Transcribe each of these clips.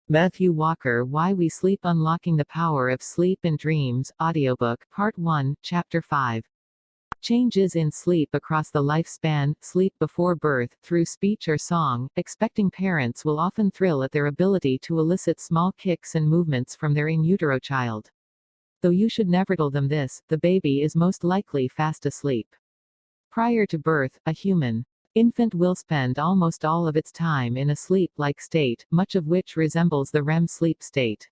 Matthew Walker, Why We Sleep: Unlocking the Power of Sleep and Dreams, Audiobook, Part 1, Chapter 5. Changes in sleep across the lifespan. Sleep before birth, through speech or song. Expecting parents will often thrill at their ability to elicit small kicks and movements from their in utero child. Though you should never tell them this, the baby is most likely fast asleep. Prior to birth, a human infant will spend almost all of its time in a sleep-like state, much of which resembles the REM sleep state.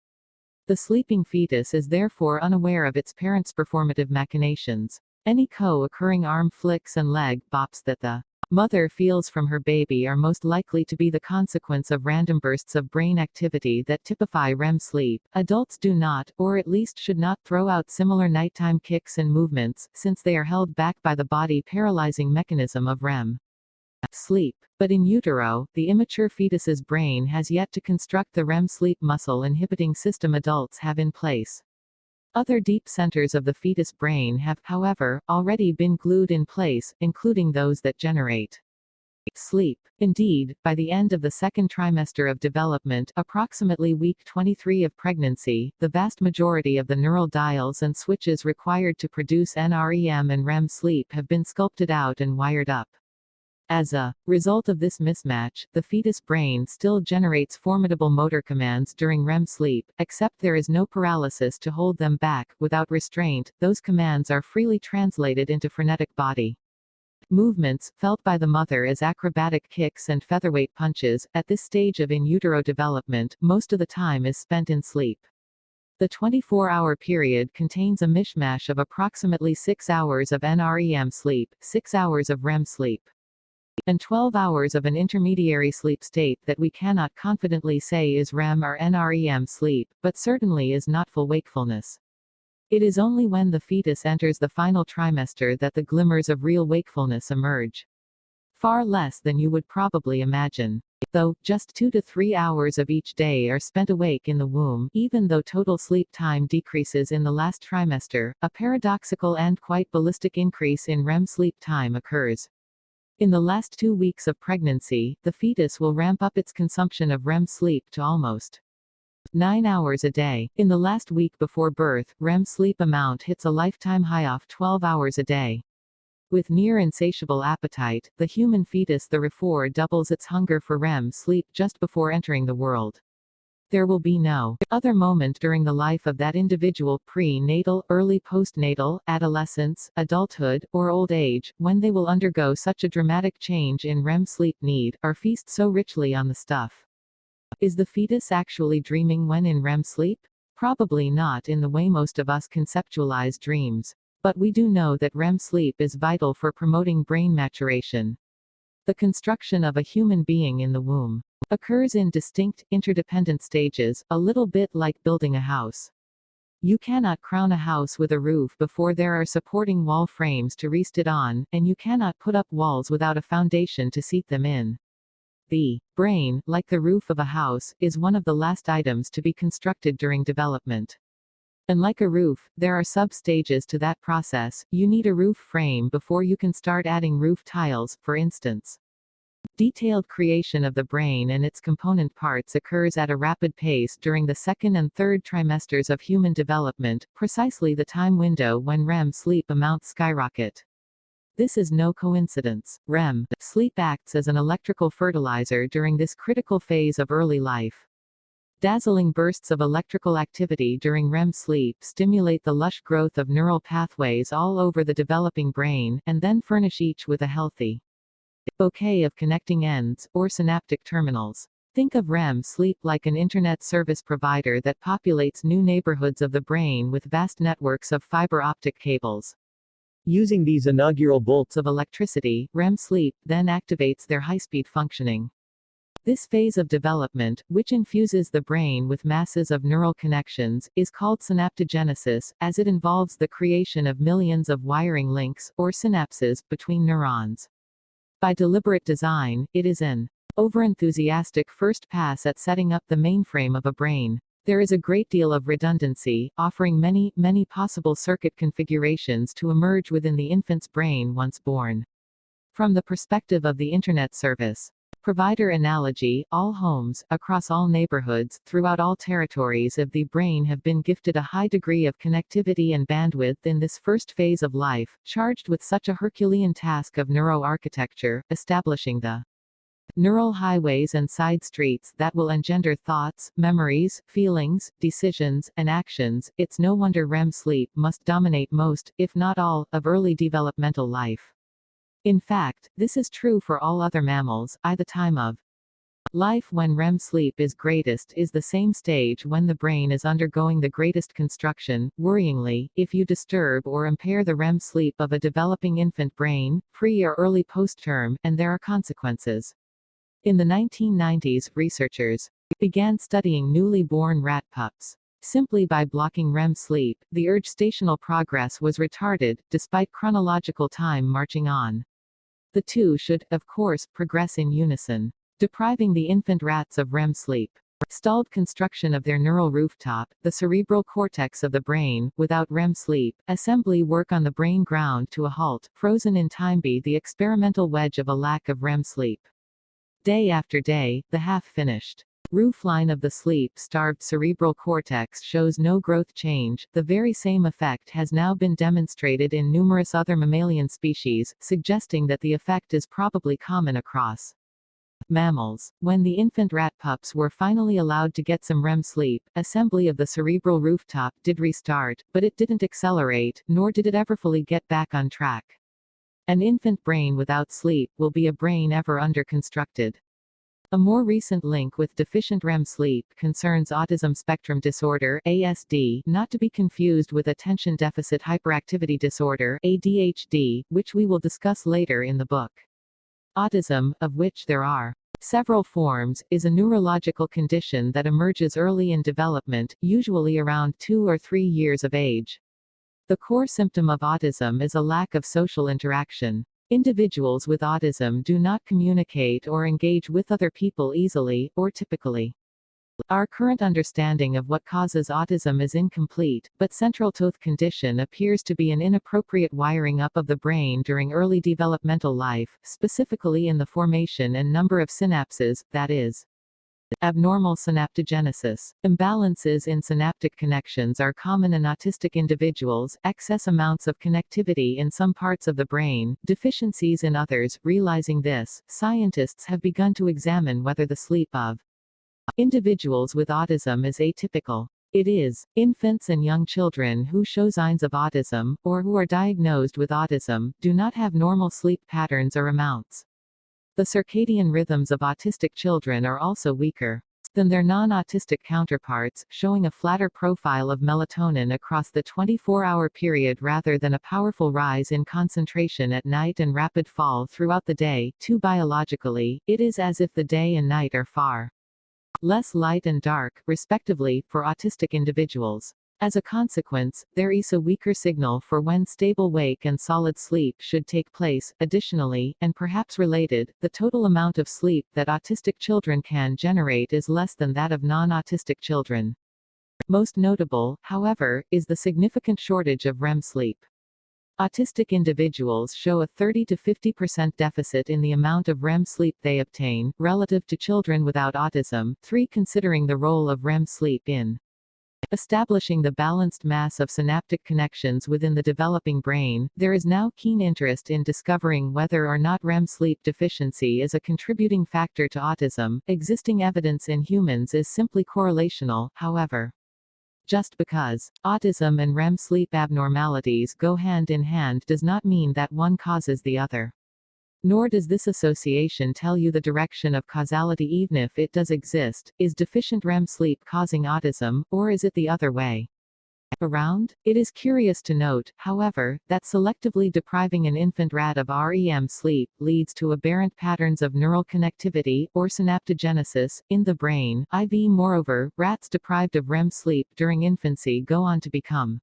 The sleeping fetus is therefore unaware of its parent's performative machinations. Any co-occurring arm flicks and leg bops that the mother feels from her baby are most likely to be the consequence of random bursts of brain activity that typify REM sleep. Adults do not, or at least should not, throw out similar nighttime kicks and movements, since they are held back by the body-paralyzing mechanism of REM sleep. But in utero, the immature fetus's brain has yet to construct the REM sleep muscle inhibiting system adults have in place. Other deep centers of the fetus brain have, however, already been glued in place, including those that generate sleep. Indeed, by the end of the second trimester of development, approximately week 23 of pregnancy, the vast majority of the neural dials and switches required to produce NREM and REM sleep have been sculpted out and wired up. As a result of this mismatch, the fetus brain still generates formidable motor commands during REM sleep, except there is no paralysis to hold them back. Without restraint, those commands are freely translated into frenetic body movements, felt by the mother as acrobatic kicks and featherweight punches. At this stage of in utero development, most of the time is spent in sleep. The 24-hour period contains a mishmash of approximately 6 hours of NREM sleep, 6 hours of REM sleep, and 12 hours of an intermediary sleep state that we cannot confidently say is REM or NREM sleep, but certainly is not full wakefulness. It is only when the fetus enters the final trimester that the glimmers of real wakefulness emerge. Far less than you would probably imagine. Though, just 2 to 3 hours of each day are spent awake in the womb, even though total sleep time decreases in the last trimester, a paradoxical and quite ballistic increase in REM sleep time occurs. In the last 2 weeks of pregnancy, the fetus will ramp up its consumption of REM sleep to almost 9 hours a day. In the last week before birth, REM sleep amount hits a lifetime high of 12 hours a day. With near insatiable appetite, the human fetus therefore doubles its hunger for REM sleep just before entering the world. There will be no other moment during the life of that individual, prenatal, early postnatal, adolescence, adulthood, or old age, when they will undergo such a dramatic change in REM sleep need, or feast so richly on the stuff. Is the fetus actually dreaming when in REM sleep? Probably not in the way most of us conceptualize dreams. But we do know that REM sleep is vital for promoting brain maturation. The construction of a human being in the womb occurs in distinct, interdependent stages, a little bit like building a house. You cannot crown a house with a roof before there are supporting wall frames to rest it on, and you cannot put up walls without a foundation to seat them in. The brain, like the roof of a house, is one of the last items to be constructed during development. And like a roof, there are sub-stages to that process. You need a roof frame before you can start adding roof tiles, for instance. Detailed creation of the brain and its component parts occurs at a rapid pace during the second and third trimesters of human development, precisely the time window when REM sleep amounts skyrocket. This is no coincidence. REM sleep acts as an electrical fertilizer during this critical phase of early life. Dazzling bursts of electrical activity during REM sleep stimulate the lush growth of neural pathways all over the developing brain, and then furnish each with a healthy bouquet of connecting ends, or synaptic terminals. Think of REM sleep like an internet service provider that populates new neighborhoods of the brain with vast networks of fiber optic cables. Using these inaugural bolts of electricity, REM sleep then activates their high-speed functioning. This phase of development, which infuses the brain with masses of neural connections, is called synaptogenesis, as it involves the creation of millions of wiring links, or synapses, between neurons. By deliberate design, it is an overenthusiastic first pass at setting up the mainframe of a brain. There is a great deal of redundancy, offering many possible circuit configurations to emerge within the infant's brain once born. From the perspective of the Internet service Provider analogy: all homes, across all neighborhoods, throughout all territories of the brain have been gifted a high degree of connectivity and bandwidth in this first phase of life, charged with such a Herculean task of neuroarchitecture, establishing the neural highways and side streets that will engender thoughts, memories, feelings, decisions, and actions. It's no wonder REM sleep must dominate most, if not all, of early developmental life. In fact, this is true for all other mammals. The time of life when REM sleep is greatest is the same stage when the brain is undergoing the greatest construction. Worryingly, if you disturb or impair the REM sleep of a developing infant brain, pre or early post-term, and there are consequences. In the 1990s, researchers began studying newly born rat pups. Simply by blocking REM sleep, the urgestational progress was retarded, despite chronological time marching on. The two should, of course, progress in unison. Depriving the infant rats of REM sleep stalled construction of their neural rooftop, the cerebral cortex of the brain. Without REM sleep, assembly work on the brain ground to a halt, frozen in time by the experimental wedge of a lack of REM sleep. Day after day, the half-finished roofline of the sleep-starved cerebral cortex shows no growth change. The very same effect has now been demonstrated in numerous other mammalian species, suggesting that the effect is probably common across mammals. When the infant rat pups were finally allowed to get some REM sleep, assembly of the cerebral rooftop did restart, but it didn't accelerate, nor did it ever fully get back on track. An infant brain without sleep will be a brain ever under-constructed. A more recent link with deficient REM sleep concerns autism spectrum disorder (ASD), not to be confused with attention deficit hyperactivity disorder (ADHD), which we will discuss later in the book. Autism, of which there are several forms, is a neurological condition that emerges early in development, usually around 2 or 3 years of age. The core symptom of autism is a lack of social interaction. Individuals with autism do not communicate or engage with other people easily, or typically. Our current understanding of what causes autism is incomplete, but central to the condition appears to be an inappropriate wiring up of the brain during early developmental life, specifically in the formation and number of synapses, that is, abnormal synaptogenesis. Imbalances in synaptic connections are common in autistic individuals, excess amounts of connectivity in some parts of the brain, deficiencies in others. Realizing this, scientists have begun to examine whether the sleep of individuals with autism is atypical. It is. Infants and young children who show signs of autism, or who are diagnosed with autism, do not have normal sleep patterns or amounts. The circadian rhythms of autistic children are also weaker than their non-autistic counterparts, showing a flatter profile of melatonin across the 24-hour period rather than a powerful rise in concentration at night and rapid fall throughout the day. Too biologically, it is as if the day and night are far less light and dark, respectively, for autistic individuals. As a consequence, there is a weaker signal for when stable wake and solid sleep should take place. Additionally, and perhaps related, the total amount of sleep that autistic children can generate is less than that of non-autistic children. Most notable, however, is the significant shortage of REM sleep. Autistic individuals show a 30 to 50% deficit in the amount of REM sleep they obtain, relative to children without autism. 3. Considering the role of REM sleep in establishing the balanced mass of synaptic connections within the developing brain, there is now keen interest in discovering whether or not REM sleep deficiency is a contributing factor to autism. Existing evidence in humans is simply correlational, however. Just because autism and REM sleep abnormalities go hand in hand does not mean that one causes the other. Nor does this association tell you the direction of causality even if it does exist. Is deficient REM sleep causing autism, or is it the other way around? It is curious to note, however, that selectively depriving an infant rat of REM sleep leads to aberrant patterns of neural connectivity, or synaptogenesis, in the brain. Moreover, rats deprived of REM sleep during infancy go on to become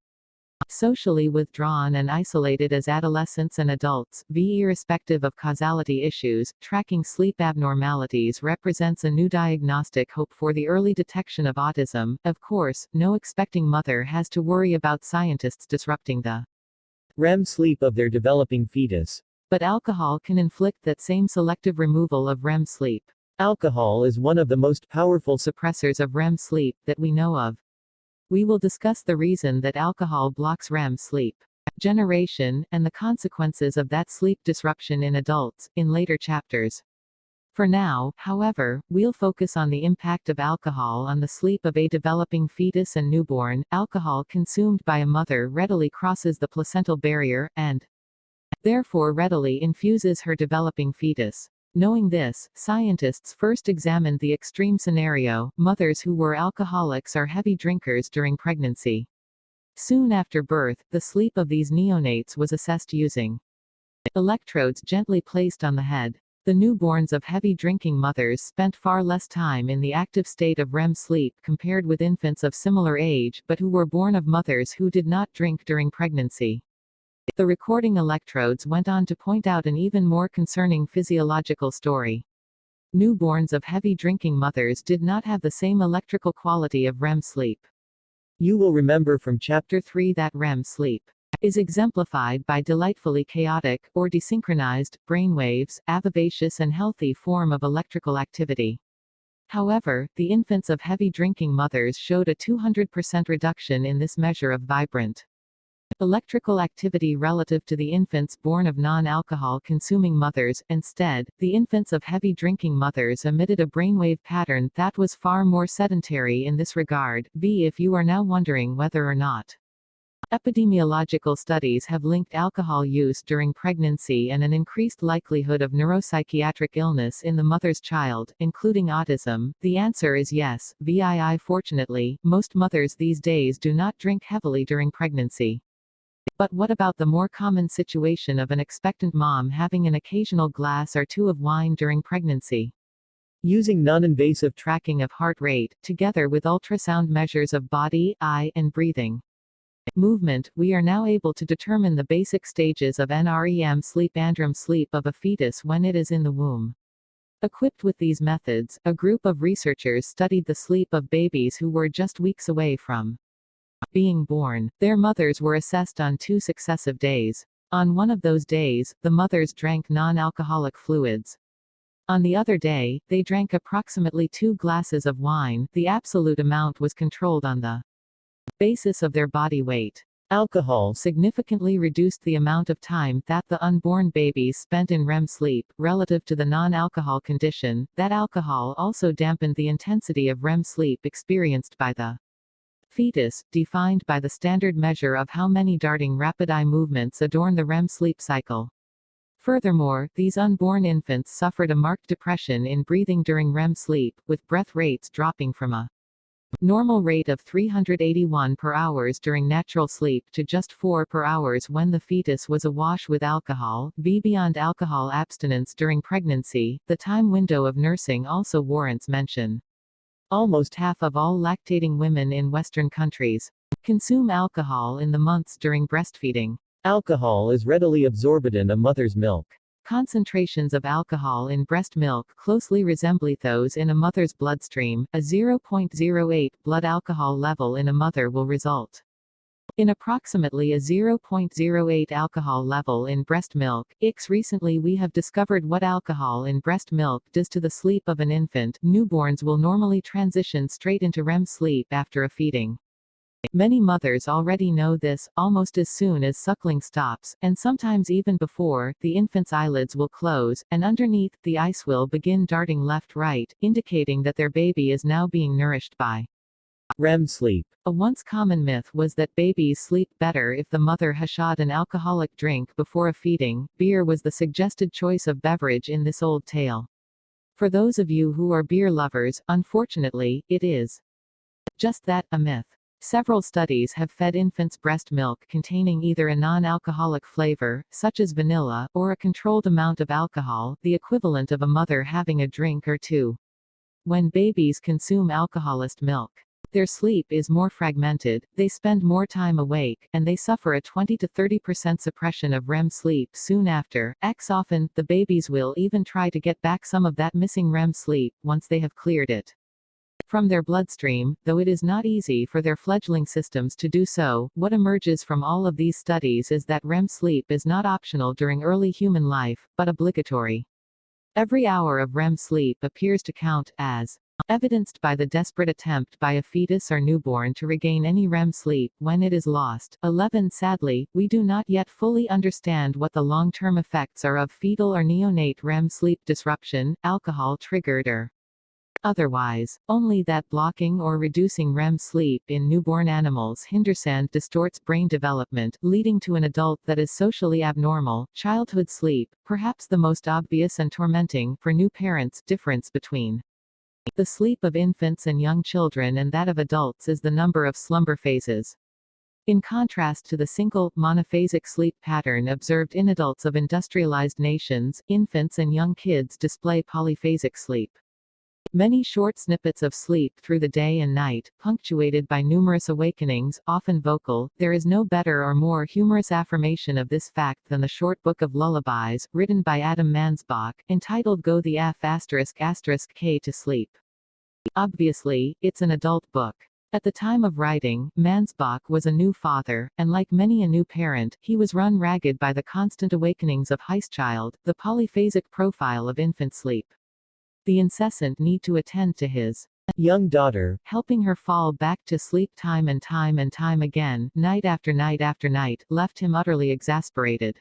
socially withdrawn and isolated as adolescents and adults. Irrespective of causality issues, tracking sleep abnormalities represents a new diagnostic hope for the early detection of autism. Of course, no expecting mother has to worry about scientists disrupting the REM sleep of their developing fetus. But alcohol can inflict that same selective removal of REM sleep. Alcohol is one of the most powerful Suppressors of REM sleep that we know of. We will discuss the reason that alcohol blocks REM sleep generation, and the consequences of that sleep disruption in adults, in later chapters. For now, however, we'll focus on the impact of alcohol on the sleep of a developing fetus and newborn. Alcohol consumed by a mother readily crosses the placental barrier, and therefore readily infuses her developing fetus. Knowing this, scientists first examined the extreme scenario: mothers who were alcoholics or heavy drinkers during pregnancy. Soon after birth, the sleep of these neonates was assessed using electrodes gently placed on the head. The newborns of heavy drinking mothers spent far less time in the active state of REM sleep compared with infants of similar age but who were born of mothers who did not drink during pregnancy. The recording electrodes went on to point out an even more concerning physiological story. Newborns of heavy drinking mothers did not have the same electrical quality of REM sleep. You will remember from Chapter 3 that REM sleep is exemplified by delightfully chaotic, or desynchronized, brainwaves, a vivacious and healthy form of electrical activity. However, the infants of heavy drinking mothers showed a 200% reduction in this measure of vibrant electrical activity relative to the infants born of non-alcohol consuming mothers. Instead, the infants of heavy drinking mothers emitted a brainwave pattern that was far more sedentary in this regard. If you are now wondering whether or not epidemiological studies have linked alcohol use during pregnancy and an increased likelihood of neuropsychiatric illness in the mother's child, including autism, the answer is yes. Fortunately, most mothers these days do not drink heavily during pregnancy. But what about the more common situation of an expectant mom having an occasional glass or two of wine during pregnancy? using non-invasive Tracking of heart rate, together with ultrasound measures of body, eye, and breathing movement, we are now able to determine the basic stages of REM-sleep and REM-sleep of a fetus when it is in the womb. Equipped with these methods, a group of researchers studied the sleep of babies who were just weeks away from being born. Their mothers were assessed on 2 successive days. On one of those days, the mothers drank non-alcoholic fluids. On the other day, they drank approximately 2 glasses of wine. The absolute amount was controlled on the basis of their body weight. Alcohol significantly reduced the amount of time that the unborn babies spent in REM sleep, relative to the non-alcohol condition. That alcohol also dampened the intensity of REM sleep experienced by the fetus, defined by the standard measure of how many darting rapid eye movements adorn the REM sleep cycle. Furthermore, these unborn infants suffered a marked depression in breathing during REM sleep, with breath rates dropping from a normal rate of 381 per hour during natural sleep to just 4 per hour when the fetus was awash with alcohol. Beyond alcohol abstinence during pregnancy, the time window of nursing also warrants mention. Almost half of all lactating women in Western countries consume alcohol in the months during breastfeeding. Alcohol is readily absorbed in a mother's milk. Concentrations of alcohol in breast milk closely resemble those in a mother's bloodstream. A 0.08 blood alcohol level in a mother will result in approximately a 0.08 alcohol level in breast milk. Recently we have discovered what alcohol in breast milk does to the sleep of an infant. Newborns will normally transition straight into REM sleep after a feeding. Many mothers already know this. Almost as soon as suckling stops, and sometimes even before, the infant's eyelids will close, and underneath, the ice will begin darting left-right, indicating that their baby is now being nourished by REM sleep. A once common myth was that babies sleep better if the mother has had an alcoholic drink before a feeding. Beer was the suggested choice of beverage in this old tale. For those of you who are beer lovers, unfortunately, it is just that, a myth. Several studies have fed infants breast milk containing either a non-alcoholic flavor, such as vanilla, or a controlled amount of alcohol, the equivalent of a mother having a drink or two. When babies consume alcoholist milk, their sleep is more fragmented, they spend more time awake, and they suffer a 20 to 30% suppression of REM sleep soon after. Often, the babies will even try to get back some of that missing REM sleep once they have cleared it. from their bloodstream, though it is not easy for their fledgling systems to do so. What emerges from all of these studies is that REM sleep is not optional during early human life, but obligatory. Every hour of REM sleep appears to count, as evidenced by the desperate attempt by a fetus or newborn to regain any REM sleep when it is lost. 11. Sadly, we do not yet fully understand what the long-term effects are of fetal or neonate REM sleep disruption, alcohol-triggered or otherwise, only that blocking or reducing REM sleep in newborn animals hinders and distorts brain development, leading to an adult that is socially abnormal. Childhood sleep, perhaps the most obvious and tormenting, for new parents, difference between the sleep of infants and young children and that of adults is the number of slumber phases. In contrast to the single, monophasic sleep pattern observed in adults of industrialized nations, infants and young kids display polyphasic sleep. Many short snippets of sleep through the day and night, punctuated by numerous awakenings, often vocal. There is no better or more humorous affirmation of this fact than the short book of lullabies, written by Adam Mansbach, entitled Go the F*** K to Sleep. Obviously, it's an adult book. At the time of writing, Mansbach was a new father, and like many a new parent, he was run ragged by the constant awakenings of Child, the polyphasic profile of infant sleep. The incessant need to attend to his young daughter, helping her fall back to sleep time and time again, night after night after night, left him utterly exasperated.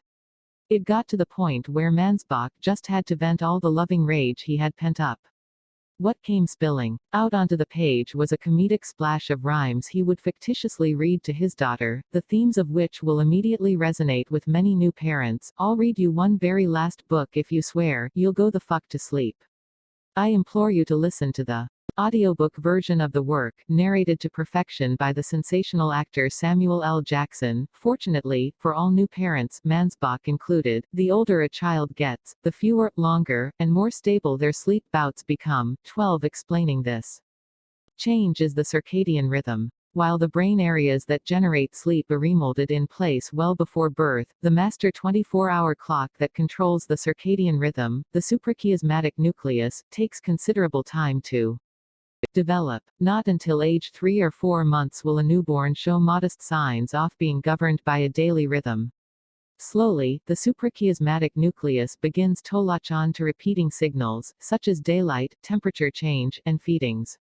It got to the point where Mansbach just had to vent all the loving rage he had pent up. What came spilling out onto the page was a comedic splash of rhymes he would fictitiously read to his daughter, the themes of which will immediately resonate with many new parents. I'll read you one very last book if you swear you'll go the fuck to sleep. I implore you to listen to the audiobook version of the work, narrated to perfection by the sensational actor Samuel L. Jackson. Fortunately, for all new parents, Mansbach included, the older a child gets, the fewer, longer, and more stable their sleep bouts become. 12. Explaining this change is the circadian rhythm. While the brain areas that generate sleep are remolded in place well before birth, the master 24-hour clock that controls the circadian rhythm, the suprachiasmatic nucleus, takes considerable time to develop. Not until age 3 or 4 months will a newborn show modest signs of being governed by a daily rhythm. Slowly, the suprachiasmatic nucleus begins to latch on to repeating signals, such as daylight, temperature change, and feedings.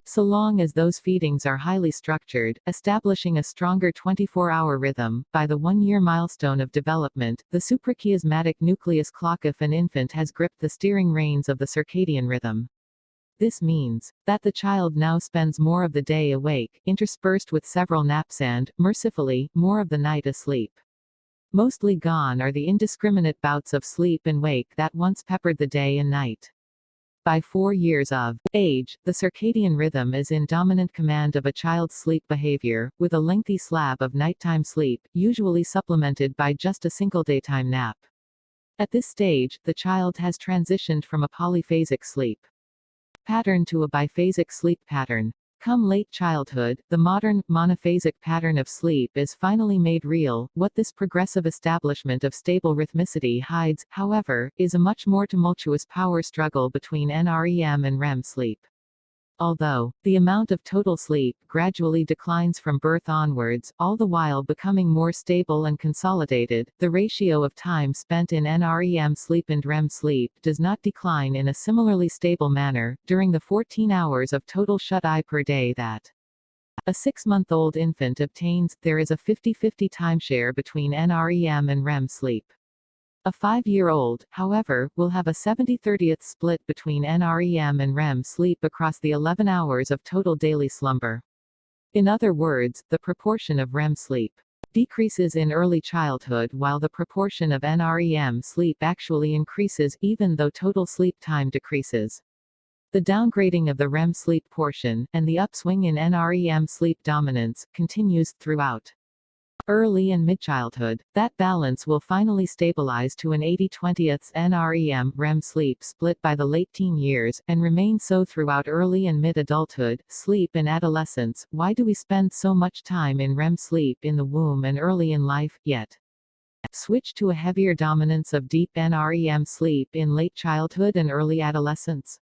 So long as those feedings are highly structured, establishing a stronger 24-hour rhythm, by the 1-year milestone of development, the suprachiasmatic nucleus clock if an infant has gripped the steering reins of the circadian rhythm. This means that the child now spends more of the day awake, interspersed with several naps and, mercifully, more of the night asleep. Mostly gone are the indiscriminate bouts of sleep and wake that once peppered the day and night. By 4 years of age, the circadian rhythm is in dominant command of a child's sleep behavior, with a lengthy slab of nighttime sleep, usually supplemented by just a single daytime nap. At this stage, the child has transitioned from a polyphasic sleep pattern to a biphasic sleep pattern. Come late childhood, the modern, monophasic pattern of sleep is finally made real. What this progressive establishment of stable rhythmicity hides, however, is a much more tumultuous power struggle between NREM and REM sleep. Although the amount of total sleep gradually declines from birth onwards, all the while becoming more stable and consolidated, the ratio of time spent in NREM sleep and REM sleep does not decline in a similarly stable manner. During the 14 hours of total shut-eye per day that a 6-month-old infant obtains, there is a 50-50 timeshare between NREM and REM sleep. A 5-year-old, however, will have a 70-30th split between NREM and REM sleep across the 11 hours of total daily slumber. In other words, the proportion of REM sleep decreases in early childhood while the proportion of NREM sleep actually increases, even though total sleep time decreases. The downgrading of the REM sleep portion, and the upswing in NREM sleep dominance, continues throughout early and mid-childhood. That balance will finally stabilize to an 80-20th NREM-REM sleep split by the late teen years, and remain so throughout early and mid-adulthood. Sleep and adolescence. Why do we spend so much time in REM sleep in the womb and early in life, yet switch to a heavier dominance of deep NREM sleep in late childhood and early adolescence?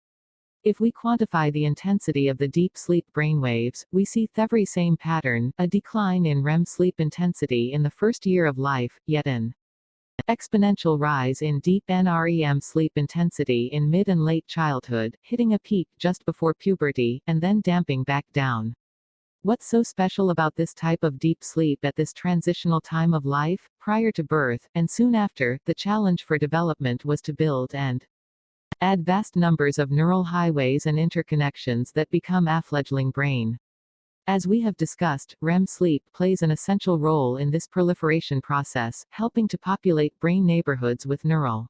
If we quantify the intensity of the deep sleep brainwaves, we see the same pattern, a decline in REM sleep intensity in the first year of life, yet an exponential rise in deep NREM sleep intensity in mid and late childhood, hitting a peak just before puberty, and then damping back down. What's so special about this type of deep sleep at this transitional time of life? Prior to birth, and soon after, the challenge for development was to build and add vast numbers of neural highways and interconnections that become a fledgling brain. As we have discussed, REM sleep plays an essential role in this proliferation process, helping to populate brain neighborhoods with neural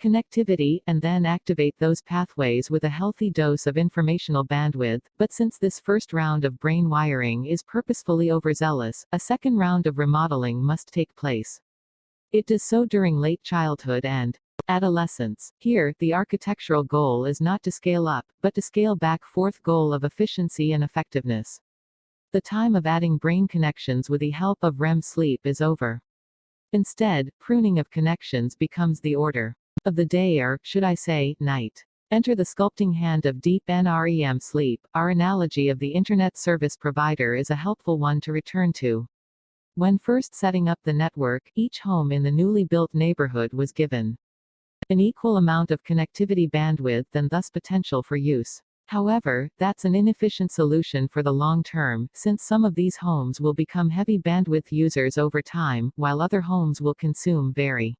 connectivity, and then activate those pathways with a healthy dose of informational bandwidth. But since this first round of brain wiring is purposefully overzealous, a second round of remodeling must take place. It does so during late childhood and adolescence. Here, the architectural goal is not to scale up, but to scale back. Fourth goal of efficiency and effectiveness. The time of adding brain connections with the help of REM sleep is over. Instead, pruning of connections becomes the order of the day, or, should I say, night. Enter the sculpting hand of deep NREM sleep. Our analogy of the Internet service provider is a helpful one to return to. When first setting up the network, each home in the newly built neighborhood was given an equal amount of connectivity bandwidth and thus potential for use. However, that's an inefficient solution for the long term, since some of these homes will become heavy bandwidth users over time, while other homes will consume very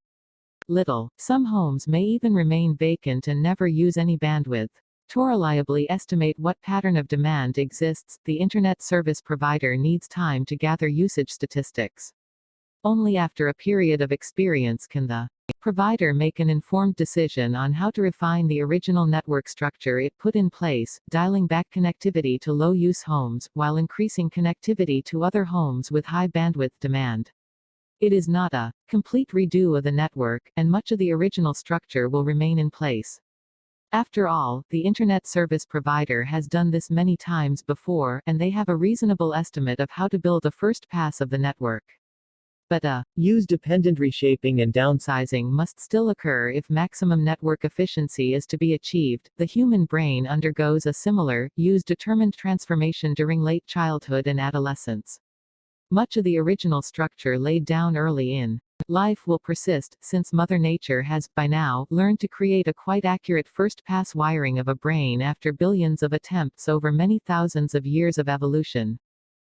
little. Some homes may even remain vacant and never use any bandwidth. To reliably estimate what pattern of demand exists, the Internet service provider needs time to gather usage statistics. Only after a period of experience can the provider make an informed decision on how to refine the original network structure it put in place, dialing back connectivity to low-use homes, while increasing connectivity to other homes with high bandwidth demand. It is not a complete redo of the network, and much of the original structure will remain in place. After all, the Internet service provider has done this many times before, and they have a reasonable estimate of how to build a first pass of the network. But a use-dependent reshaping and downsizing must still occur if maximum network efficiency is to be achieved. The human brain undergoes a similar, use-determined transformation during late childhood and adolescence. Much of the original structure laid down early in life will persist, since Mother Nature has, by now, learned to create a quite accurate first-pass wiring of a brain after billions of attempts over many thousands of years of evolution.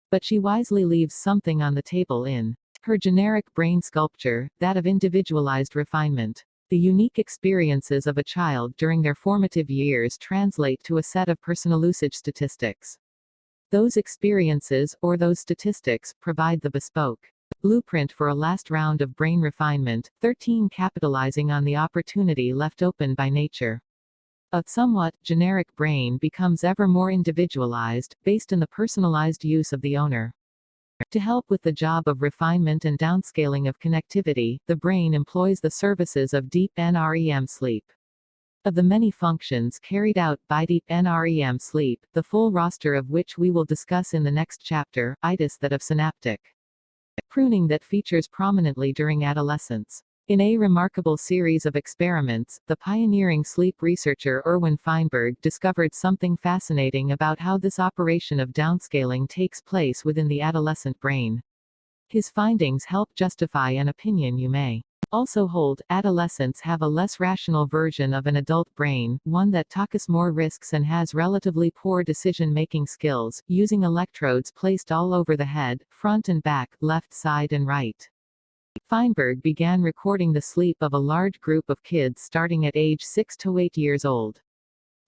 But she wisely leaves something on the table in her generic brain sculpture, that of individualized refinement. The unique experiences of a child during their formative years translate to a set of personal usage statistics. Those experiences, or those statistics, provide the bespoke blueprint for a last round of brain refinement. 13. Capitalizing on the opportunity left open by nature. A somewhat generic brain becomes ever more individualized, based on the personalized use of the owner. To help with the job of refinement and downscaling of connectivity, the brain employs the services of deep NREM sleep. Of the many functions carried out by deep NREM sleep, the full roster of which we will discuss in the next chapter, itis that of synaptic pruning that features prominently during adolescence. In a remarkable series of experiments, the pioneering sleep researcher Erwin Feinberg discovered something fascinating about how this operation of downscaling takes place within the adolescent brain. His findings help justify an opinion you may also hold. Adolescents have a less rational version of an adult brain, one that takes more risks and has relatively poor decision-making skills, using electrodes placed all over the head, front and back, left side and right. Feinberg began recording the sleep of a large group of kids starting at age 6 to 8 years old.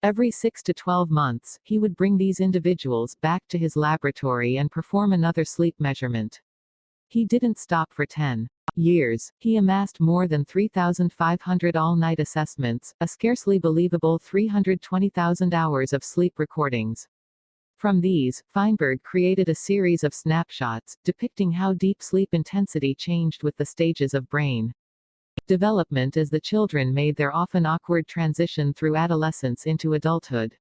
Every 6 to 12 months, he would bring these individuals back to his laboratory and perform another sleep measurement. He didn't stop for 10 years. He amassed more than 3,500 all-night assessments, a scarcely believable 320,000 hours of sleep recordings. From these, Feinberg created a series of snapshots, depicting how deep sleep intensity changed with the stages of brain development as the children made their often awkward transition through adolescence into adulthood.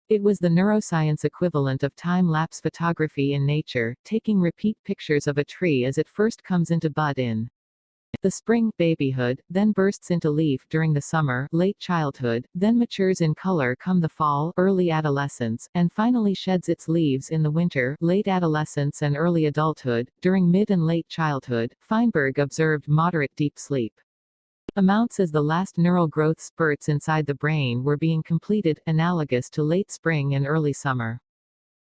It was the neuroscience equivalent of time-lapse photography in nature, taking repeat pictures of a tree as it first comes into bud in The spring, babyhood, then bursts into leaf during the summer, late childhood, then matures in color come the fall, early adolescence, and finally sheds its leaves in the winter, late adolescence and early adulthood. During mid and late childhood, Feinberg observed moderate deep sleep amounts as the last neural growth spurts inside the brain were being completed, analogous to late spring and early summer.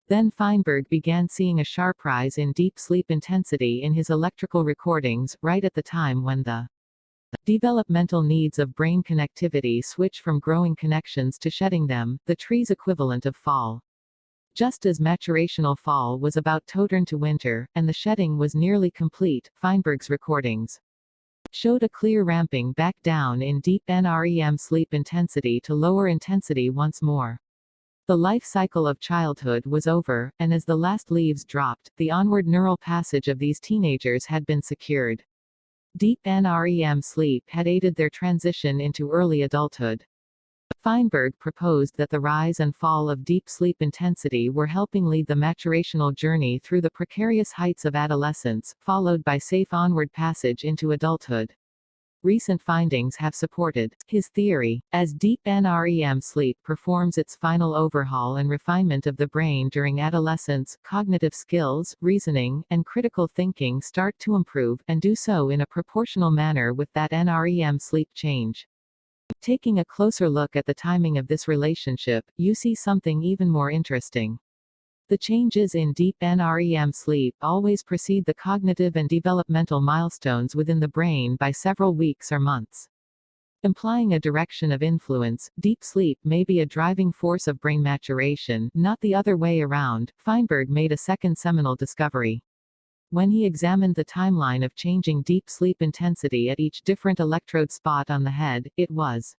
Then Feinberg began seeing a sharp rise in deep sleep intensity in his electrical recordings, right at the time when the developmental needs of brain connectivity switch from growing connections to shedding them, the tree's equivalent of fall. Just as maturational fall was about to turn to winter, and the shedding was nearly complete, Feinberg's recordings showed a clear ramping back down in deep NREM sleep intensity to lower intensity once more. The life cycle of childhood was over, and as the last leaves dropped, the onward neural passage of these teenagers had been secured. Deep NREM sleep had aided their transition into early adulthood. Feinberg proposed that the rise and fall of deep sleep intensity were helping lead the maturational journey through the precarious heights of adolescence, followed by safe onward passage into adulthood. Recent findings have supported his theory. As deep NREM sleep performs its final overhaul and refinement of the brain during adolescence, cognitive skills, reasoning, and critical thinking start to improve, and do so in a proportional manner with that NREM sleep change. Taking a closer look at the timing of this relationship, you see something even more interesting. The changes in deep NREM sleep always precede the cognitive and developmental milestones within the brain by several weeks or months. Implying a direction of influence, deep sleep may be a driving force of brain maturation, not the other way around. Feinberg made a second seminal discovery. When he examined the timeline of changing deep sleep intensity at each different electrode spot on the head, it was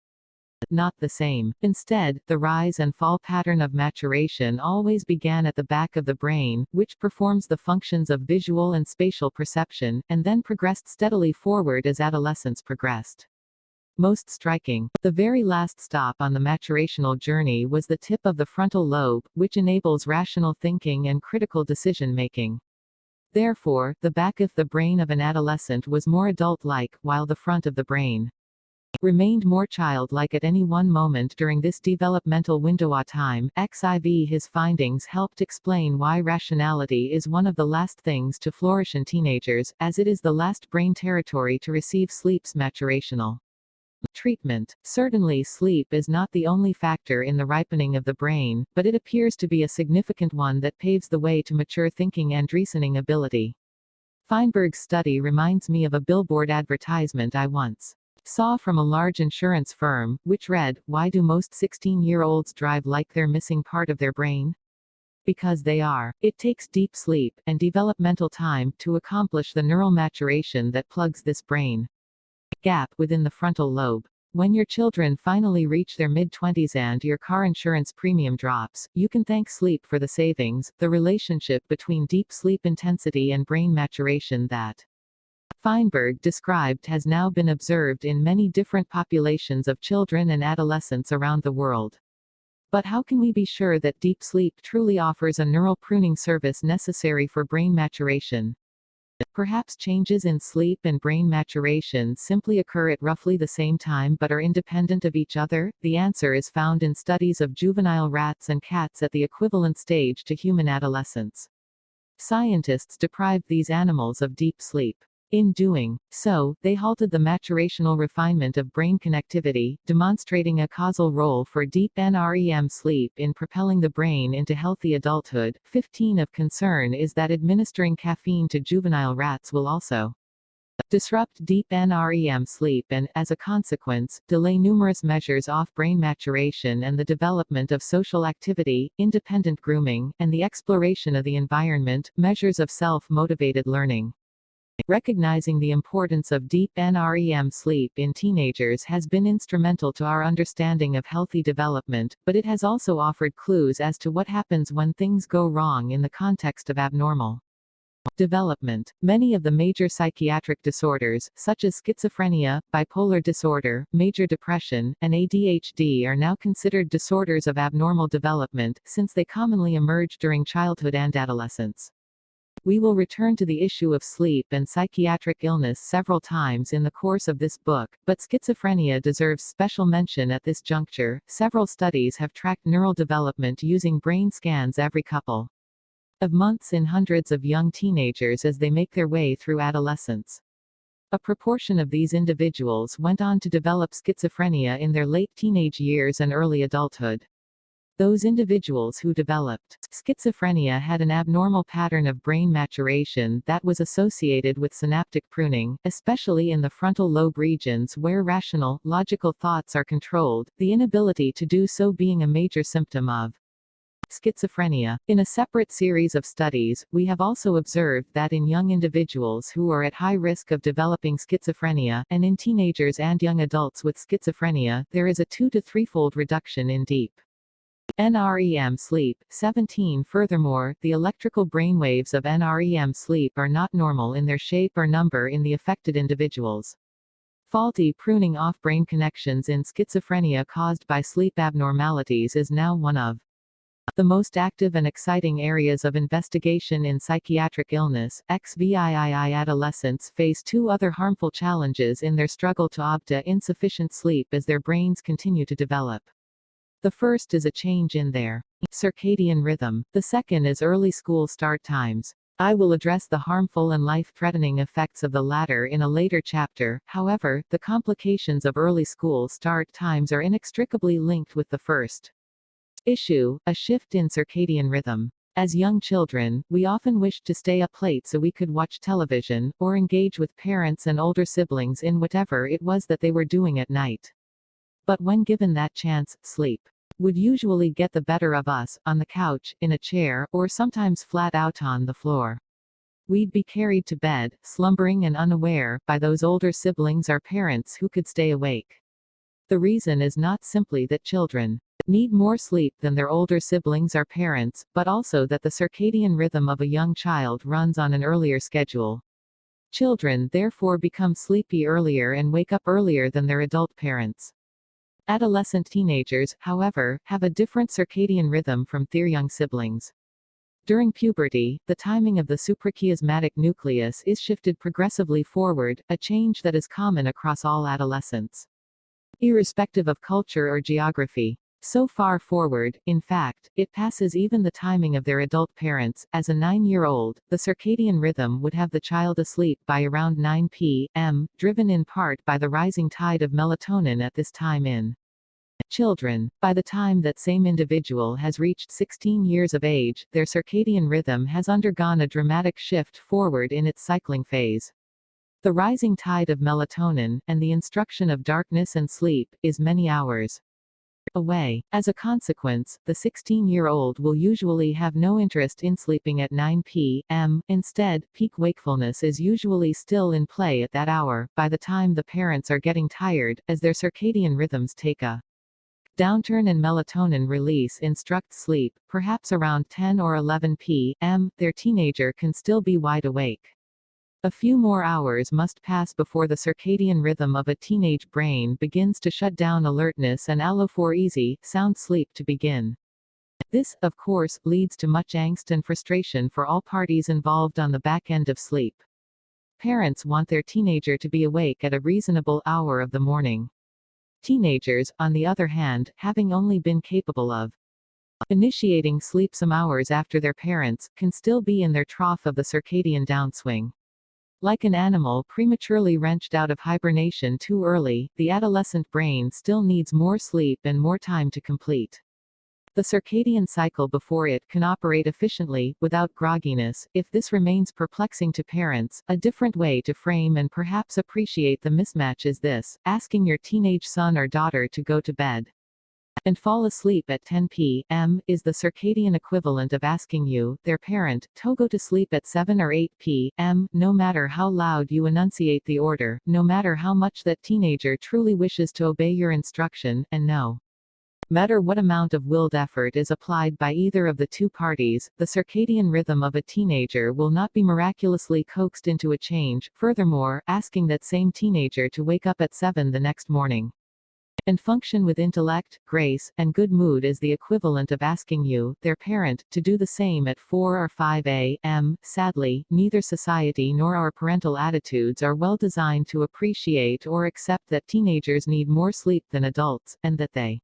not the same. Instead, the rise and fall pattern of maturation always began at the back of the brain, which performs the functions of visual and spatial perception, and then progressed steadily forward as adolescence progressed. Most striking, the very last stop on the maturational journey was the tip of the frontal lobe, which enables rational thinking and critical decision-making. Therefore, the back of the brain of an adolescent was more adult-like, while the front of the brain remained more childlike at any one moment during this developmental window of time. His findings helped explain why rationality is one of the last things to flourish in teenagers, as it is the last brain territory to receive sleep's maturational treatment. Certainly sleep is not the only factor in the ripening of the brain, but it appears to be a significant one that paves the way to mature thinking and reasoning ability. Feinberg's study reminds me of a billboard advertisement I once saw from a large insurance firm, which read, "Why do most 16-year-olds drive like they're missing part of their brain? Because they are. It takes deep sleep and developmental time to accomplish the neural maturation that plugs this brain gap within the frontal lobe. When your children finally reach their mid-20s and your car insurance premium drops, you can thank sleep for the savings." The relationship between deep sleep intensity and brain maturation that Feinberg described has now been observed in many different populations of children and adolescents around the world. But how can we be sure that deep sleep truly offers a neural pruning service necessary for brain maturation? Perhaps changes in sleep and brain maturation simply occur at roughly the same time but are independent of each other. The answer is found in studies of juvenile rats and cats at the equivalent stage to human adolescence. Scientists deprived these animals of deep sleep. In doing so, they halted the maturational refinement of brain connectivity, demonstrating a causal role for deep NREM sleep in propelling the brain into healthy adulthood. 15 Of concern is that administering caffeine to juvenile rats will also disrupt deep NREM sleep and, as a consequence, delay numerous measures off brain maturation and the development of social activity, independent grooming, and the exploration of the environment, measures of self-motivated learning. Recognizing the importance of deep NREM sleep in teenagers has been instrumental to our understanding of healthy development, but it has also offered clues as to what happens when things go wrong in the context of abnormal development. Many of the major psychiatric disorders, such as schizophrenia, bipolar disorder, major depression, and ADHD, are now considered disorders of abnormal development, since they commonly emerge during childhood and adolescence. We will return to the issue of sleep and psychiatric illness several times in the course of this book, but schizophrenia deserves special mention at this juncture. Several studies have tracked neural development using brain scans every couple of months in hundreds of young teenagers as they make their way through adolescence. A proportion of these individuals went on to develop schizophrenia in their late teenage years and early adulthood. Those individuals who developed schizophrenia had an abnormal pattern of brain maturation that was associated with synaptic pruning, especially in the frontal lobe regions where rational, logical thoughts are controlled, the inability to do so being a major symptom of schizophrenia. In a separate series of studies, we have also observed that in young individuals who are at high risk of developing schizophrenia, and in teenagers and young adults with schizophrenia, there is a 2 to 3-fold reduction in deep REM-sleep. 17 Furthermore, the electrical brainwaves of REM-sleep are not normal in their shape or number in the affected individuals. Faulty pruning off brain connections in schizophrenia caused by sleep abnormalities is now one of the most active and exciting areas of investigation in psychiatric illness. Adolescents face two other harmful challenges in their struggle to obtain insufficient sleep as their brains continue to develop. The first is a change in their circadian rhythm. The second is early school start times. I will address the harmful and life-threatening effects of the latter in a later chapter. However, the complications of early school start times are inextricably linked with the first issue, a shift in circadian rhythm. As young children, we often wished to stay up late so we could watch television, or engage with parents and older siblings in whatever it was that they were doing at night. But when given that chance, sleep would usually get the better of us, on the couch, in a chair, or sometimes flat out on the floor. We'd be carried to bed, slumbering and unaware, by those older siblings or parents who could stay awake. The reason is not simply that children need more sleep than their older siblings or parents, but also that the circadian rhythm of a young child runs on an earlier schedule. Children therefore become sleepy earlier and wake up earlier than their adult parents. Adolescent teenagers, however, have a different circadian rhythm from their young siblings. During puberty, the timing of the suprachiasmatic nucleus is shifted progressively forward, a change that is common across all adolescents, irrespective of culture or geography. So far forward, in fact, it passes even the timing of their adult parents. As a 9-year-old, the circadian rhythm would have the child asleep by around 9 p.m., driven in part by the rising tide of melatonin at this time in children. By the time that same individual has reached 16 years of age, their circadian rhythm has undergone a dramatic shift forward in its cycling phase. The rising tide of melatonin, and the instruction of darkness and sleep, is many hours away. As a consequence, the 16-year-old will usually have no interest in sleeping at 9 p.m. Instead, peak wakefulness is usually still in play at that hour, by the time the parents are getting tired, as their circadian rhythms take a downturn and melatonin release instructs sleep. Perhaps around 10 or 11 p.m., their teenager can still be wide awake. A few more hours must pass before the circadian rhythm of a teenage brain begins to shut down alertness and allow for easy, sound sleep to begin. This, of course, leads to much angst and frustration for all parties involved on the back end of sleep. Parents want their teenager to be awake at a reasonable hour of the morning. Teenagers, on the other hand, having only been capable of initiating sleep some hours after their parents, can still be in their trough of the circadian downswing. Like an animal prematurely wrenched out of hibernation too early, the adolescent brain still needs more sleep and more time to complete the circadian cycle before it can operate efficiently, without grogginess. If this remains perplexing to parents, a different way to frame and perhaps appreciate the mismatch is this: asking your teenage son or daughter to go to bed and fall asleep at 10 p.m. is the circadian equivalent of asking you, their parent, to go to sleep at 7 or 8 p.m. No matter how loud you enunciate the order, no matter how much that teenager truly wishes to obey your instruction, and no matter what amount of willed effort is applied by either of the two parties, the circadian rhythm of a teenager will not be miraculously coaxed into a change. Furthermore, asking that same teenager to wake up at 7 the next morning and function with intellect, grace, and good mood is the equivalent of asking you, their parent, to do the same at 4 or 5 a.m. Sadly, neither society nor our parental attitudes are well designed to appreciate or accept that teenagers need more sleep than adults, and that they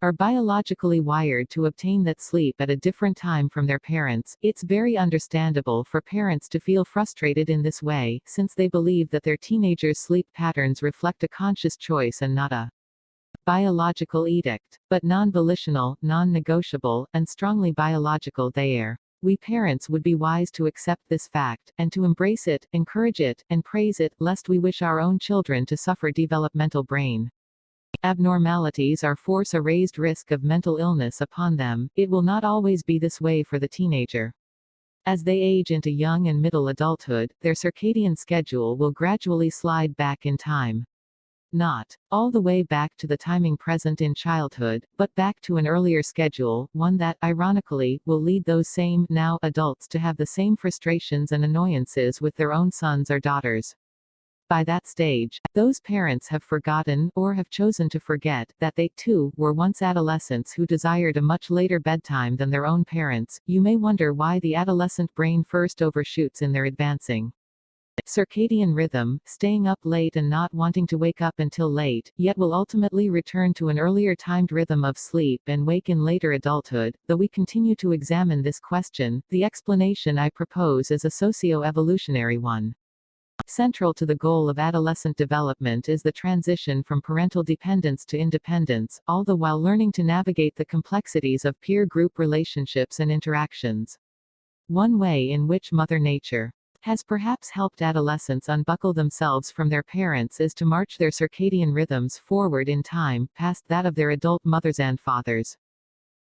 are biologically wired to obtain that sleep at a different time from their parents. It's very understandable for parents to feel frustrated in this way, since they believe that their teenagers' sleep patterns reflect a conscious choice and not a biological edict. But non-volitional, non-negotiable, and strongly biological they are. We parents would be wise to accept this fact, and to embrace it, encourage it, and praise it, lest we wish our own children to suffer developmental brain abnormalities or force a raised risk of mental illness upon them. It will not always be this way for the teenager. As they age into young and middle adulthood, their circadian schedule will gradually slide back in time. Not all the way back to the timing present in childhood, but back to an earlier schedule, one that, ironically, will lead those same, now, adults to have the same frustrations and annoyances with their own sons or daughters. By that stage, those parents have forgotten, or have chosen to forget, that they, too, were once adolescents who desired a much later bedtime than their own parents. You may wonder why the adolescent brain first overshoots in their advancing circadian rhythm, staying up late and not wanting to wake up until late, yet will ultimately return to an earlier timed rhythm of sleep and wake in later adulthood. Though we continue to examine this question, the explanation I propose is a socio-evolutionary one. Central to the goal of adolescent development is the transition from parental dependence to independence, all the while learning to navigate the complexities of peer group relationships and interactions. One way in which Mother Nature has perhaps helped adolescents unbuckle themselves from their parents is to march their circadian rhythms forward in time, past that of their adult mothers and fathers.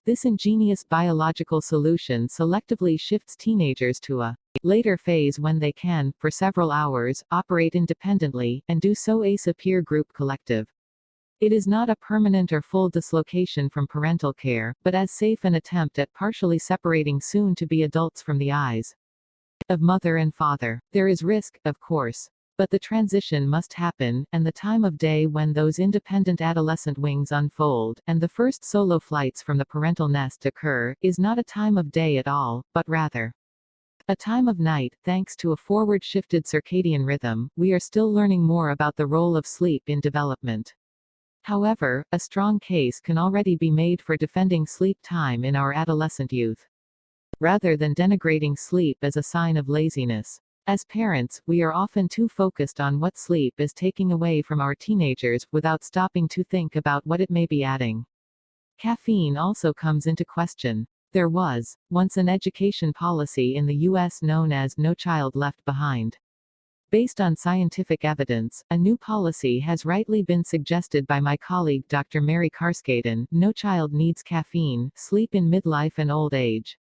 This ingenious biological solution selectively shifts teenagers to a later phase when they can, for several hours, operate independently, and do so as a peer group collective. It is not a permanent or full dislocation from parental care, but as safe an attempt at partially separating soon-to-be adults from the eyes of mother and father. There is risk, of course. But the transition must happen, and the time of day when those independent adolescent wings unfold, and the first solo flights from the parental nest occur, is not a time of day at all, but rather a time of night. Thanks to a forward-shifted circadian rhythm, we are still learning more about the role of sleep in development. However, a strong case can already be made for defending sleep time in our adolescent youth, rather than denigrating sleep as a sign of laziness. As parents, we are often too focused on what sleep is taking away from our teenagers, without stopping to think about what it may be adding. Caffeine also comes into question. There was once an education policy in the U.S. known as No Child Left Behind. Based on scientific evidence, a new policy has rightly been suggested by my colleague Dr. Mary Carskaden. No child needs caffeine, sleep in midlife and old age.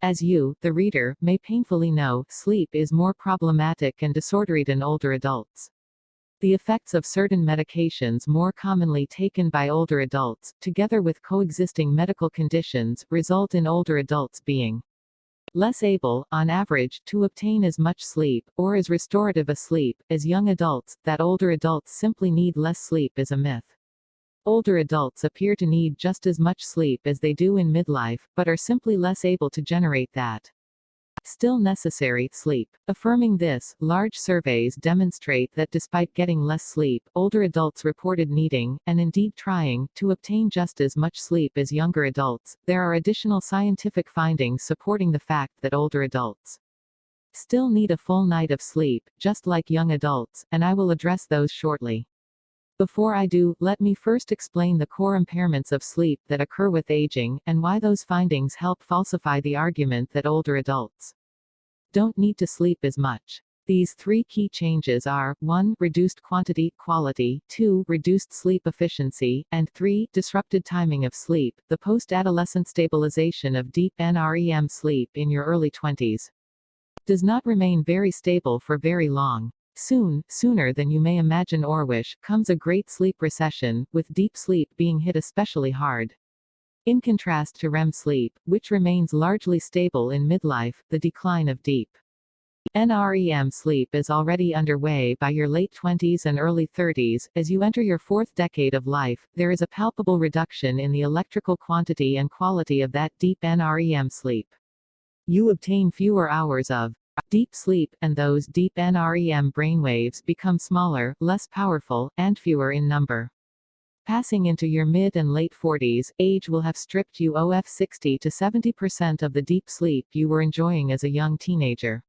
As you, the reader, may painfully know, sleep is more problematic and disordered in older adults. The effects of certain medications more commonly taken by older adults, together with coexisting medical conditions, result in older adults being less able, on average, to obtain as much sleep, or as restorative a sleep, as young adults. That older adults simply need less sleep is a myth. Older adults appear to need just as much sleep as they do in midlife, but are simply less able to generate that still necessary sleep. Affirming this, large surveys demonstrate that despite getting less sleep, older adults reported needing, and indeed trying, to obtain just as much sleep as younger adults. There are additional scientific findings supporting the fact that older adults still need a full night of sleep, just like young adults, and I will address those shortly. Before I do, let me first explain the core impairments of sleep that occur with aging, and why those findings help falsify the argument that older adults don't need to sleep as much. These three key changes are: 1. Reduced quantity, quality; 2. Reduced sleep efficiency; and 3. Disrupted timing of sleep. The post-adolescent stabilization of deep REM sleep in your early 20s does not remain very stable for very long. Sooner than you may imagine or wish, comes a great sleep recession, with deep sleep being hit especially hard. In contrast to REM sleep, which remains largely stable in midlife, the decline of deep NREM sleep is already underway by your late 20s and early 30s. As you enter your fourth decade of life, there is a palpable reduction in the electrical quantity and quality of that deep NREM sleep. You obtain fewer hours of deep sleep, and those deep NREM brainwaves become smaller, less powerful, and fewer in number. Passing into your mid and late 40s, age will have stripped you of 60 to 70% of the deep sleep you were enjoying as a young teenager.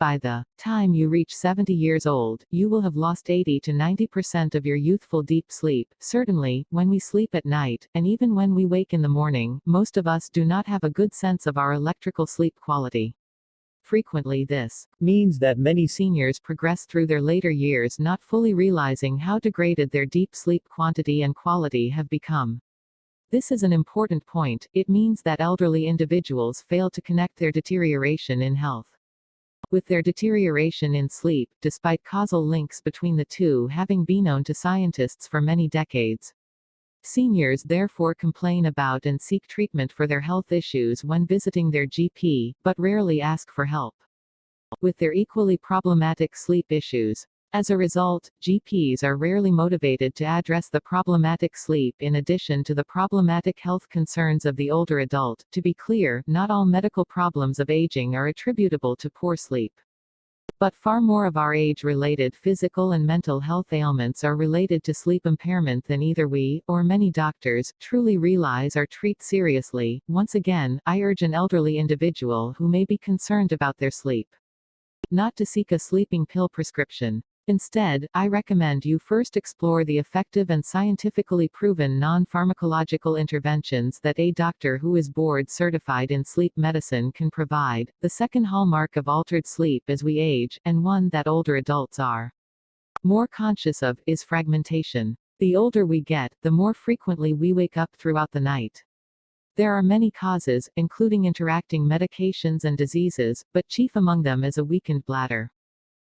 By the time you reach 70 years old, you will have lost 80 to 90% of your youthful deep sleep. Certainly, when we sleep at night, and even when we wake in the morning, most of us do not have a good sense of our electrical sleep quality. Frequently, this means that many seniors progress through their later years not fully realizing how degraded their deep sleep quantity and quality have become. This is an important point. It means that elderly individuals fail to connect their deterioration in health with their deterioration in sleep, despite causal links between the two having been known to scientists for many decades. Seniors therefore complain about and seek treatment for their health issues when visiting their GP, but rarely ask for help with their equally problematic sleep issues. As a result, GPs are rarely motivated to address the problematic sleep in addition to the problematic health concerns of the older adult. To be clear, not all medical problems of aging are attributable to poor sleep. But far more of our age-related physical and mental health ailments are related to sleep impairment than either we, or many doctors, truly realize or treat seriously. Once again, I urge an elderly individual who may be concerned about their sleep not to seek a sleeping pill prescription. Instead, I recommend you first explore the effective and scientifically proven non-pharmacological interventions that a doctor who is board certified in sleep medicine can provide. The second hallmark of altered sleep as we age, and one that older adults are more conscious of, is fragmentation. The older we get, the more frequently we wake up throughout the night. There are many causes, including interacting medications and diseases, but chief among them is a weakened bladder.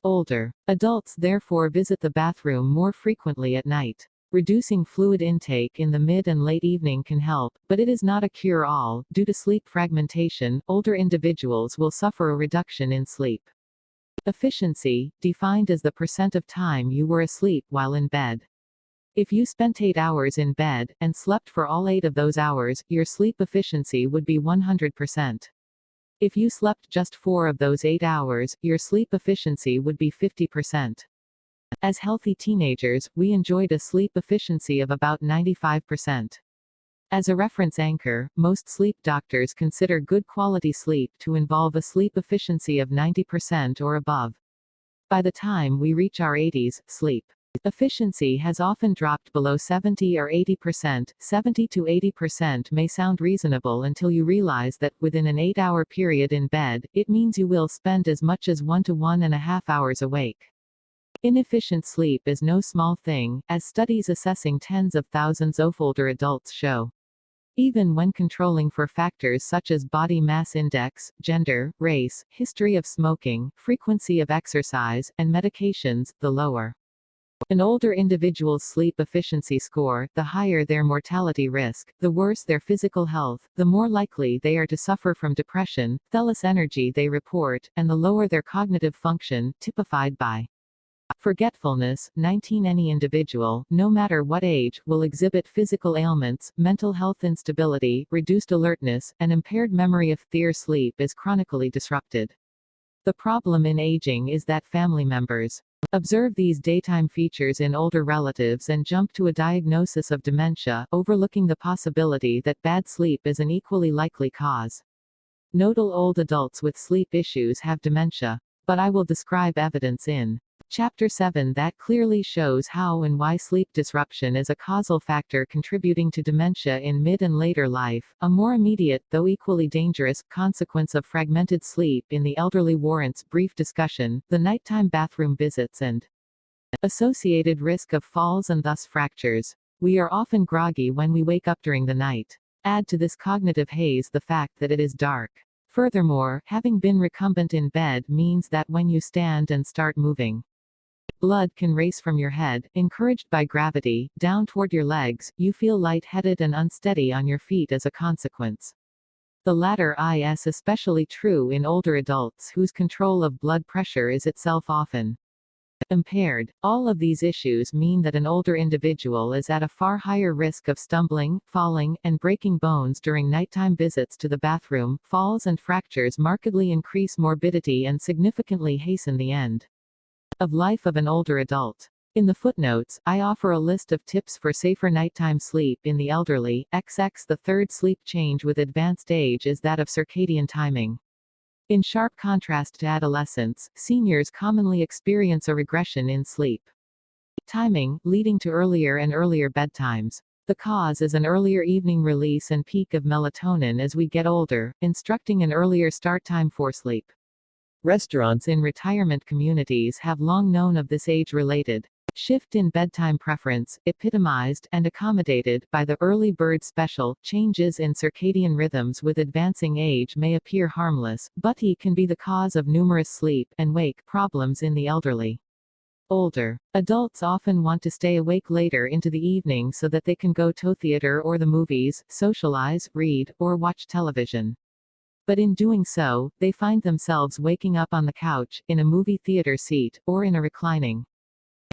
Older adults therefore visit the bathroom more frequently at night. Reducing fluid intake in the mid and late evening can help, but it is not a cure-all. Due to sleep fragmentation, older individuals will suffer a reduction in sleep efficiency, defined as the percent of time you were asleep while in bed. If you spent 8 hours in bed, and slept for all 8 of those hours, your sleep efficiency would be 100%. If you slept just 4 of those 8 hours, your sleep efficiency would be 50%. As healthy teenagers, we enjoyed a sleep efficiency of about 95%. As a reference anchor, most sleep doctors consider good quality sleep to involve a sleep efficiency of 90% or above. By the time we reach our 80s, sleep efficiency has often dropped below 70 or 80%. 70 to 80% may sound reasonable until you realize that, within an 8-hour period in bed, it means you will spend as much as 1 to 1.5 hours awake. Inefficient sleep is no small thing, as studies assessing tens of thousands of older adults show. Even when controlling for factors such as body mass index, gender, race, history of smoking, frequency of exercise, and medications, the lower an older individual's sleep efficiency score, the higher their mortality risk, the worse their physical health, the more likely they are to suffer from depression, less energy they report, and the lower their cognitive function, typified by forgetfulness. 19 Any individual, no matter what age, will exhibit physical ailments, mental health instability, reduced alertness, and impaired memory if their sleep is chronically disrupted. The problem in aging is that family members observe these daytime features in older relatives and jump to a diagnosis of dementia, overlooking the possibility that bad sleep is an equally likely cause. Notable old adults with sleep issues have dementia. But I will describe evidence in Chapter 7 that clearly shows how and why sleep disruption is a causal factor contributing to dementia in mid and later life. A more immediate, though equally dangerous, consequence of fragmented sleep in the elderly warrants brief discussion: the nighttime bathroom visits and associated risk of falls and thus fractures. We are often groggy when we wake up during the night. Add to this cognitive haze the fact that it is dark. Furthermore, having been recumbent in bed means that when you stand and start moving, blood can race from your head, encouraged by gravity, down toward your legs. You feel lightheaded and unsteady on your feet as a consequence. The latter is especially true in older adults whose control of blood pressure is itself often impaired. All of these issues mean that an older individual is at a far higher risk of stumbling, falling, and breaking bones during nighttime visits to the bathroom. Falls and fractures markedly increase morbidity and significantly hasten the end of life of an older adult. In the footnotes, I offer a list of tips for safer nighttime sleep in the elderly. The third sleep change with advanced age is that of circadian timing. In sharp contrast to adolescence, seniors commonly experience a regression in sleep timing, leading to earlier and earlier bedtimes. The cause is an earlier evening release and peak of melatonin as we get older, instructing an earlier start time for sleep. Restaurants in retirement communities have long known of this age-related shift in bedtime preference, epitomized and accommodated by the early bird special. Changes in circadian rhythms with advancing age may appear harmless, but can be the cause of numerous sleep and wake problems in the elderly. Older adults often want to stay awake later into the evening so that they can go to theater or the movies, socialize, read, or watch television. But in doing so, they find themselves waking up on the couch, in a movie theater seat, or in a reclining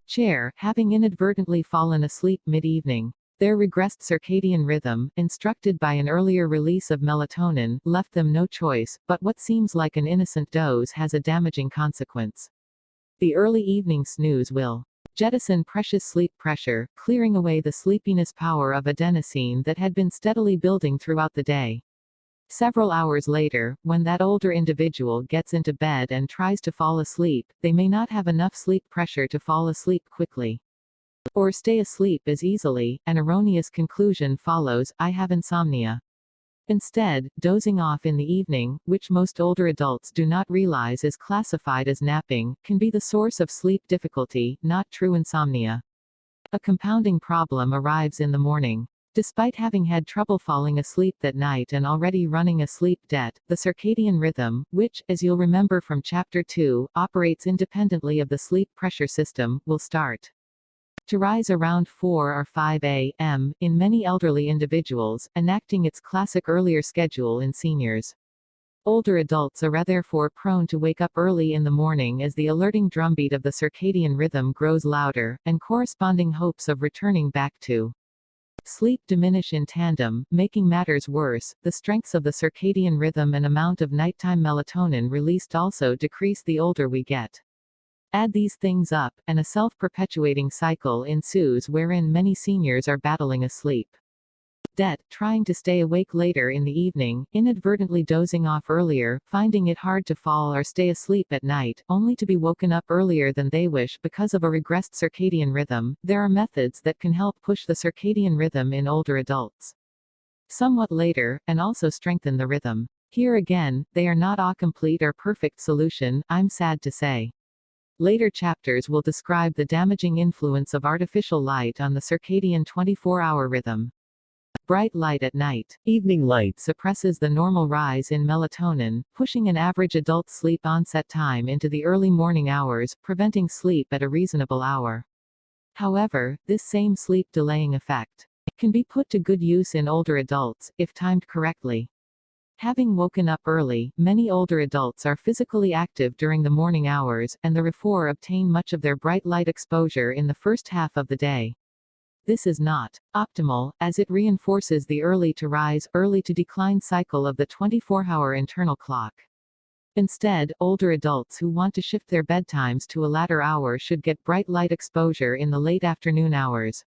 chair, having inadvertently fallen asleep mid-evening. Their regressed circadian rhythm, instructed by an earlier release of melatonin, left them no choice, but what seems like an innocent doze has a damaging consequence. The early evening snooze will jettison precious sleep pressure, clearing away the sleepiness power of adenosine that had been steadily building throughout the day. Several hours later, when that older individual gets into bed and tries to fall asleep, they may not have enough sleep pressure to fall asleep quickly or stay asleep as easily. An erroneous conclusion follows: I have insomnia. Instead, dozing off in the evening, which most older adults do not realize is classified as napping, can be the source of sleep difficulty, not true insomnia. A compounding problem arrives in the morning. Despite having had trouble falling asleep that night and already running a sleep debt, the circadian rhythm, which, as you'll remember from Chapter 2, operates independently of the sleep pressure system, will start to rise around 4 or 5 a.m. in many elderly individuals, enacting its classic earlier schedule in seniors. Older adults are therefore prone to wake up early in the morning as the alerting drumbeat of the circadian rhythm grows louder, and corresponding hopes of returning back to sleep diminish in tandem. Making matters worse, the strengths of the circadian rhythm and amount of nighttime melatonin released also decrease the older we get. Add these things up, and a self-perpetuating cycle ensues wherein many seniors are battling a sleep debt, trying to stay awake later in the evening, inadvertently dozing off earlier, finding it hard to fall or stay asleep at night, only to be woken up earlier than they wish because of a regressed circadian rhythm. There are methods that can help push the circadian rhythm in older adults somewhat later, and also strengthen the rhythm. Here again, they are not a complete or perfect solution, I'm sad to say. Later chapters will describe the damaging influence of artificial light on the circadian 24-hour rhythm. Bright light at night, evening light, suppresses the normal rise in melatonin, pushing an average adult sleep onset time into the early morning hours, preventing sleep at a reasonable hour. However, this same sleep delaying effect can be put to good use in older adults, if timed correctly. Having woken up early, many older adults are physically active during the morning hours, and therefore obtain much of their bright light exposure in the first half of the day. This is not optimal, as it reinforces the early to rise, early to decline cycle of the 24-hour internal clock. Instead, older adults who want to shift their bedtimes to a later hour should get bright light exposure in the late afternoon hours.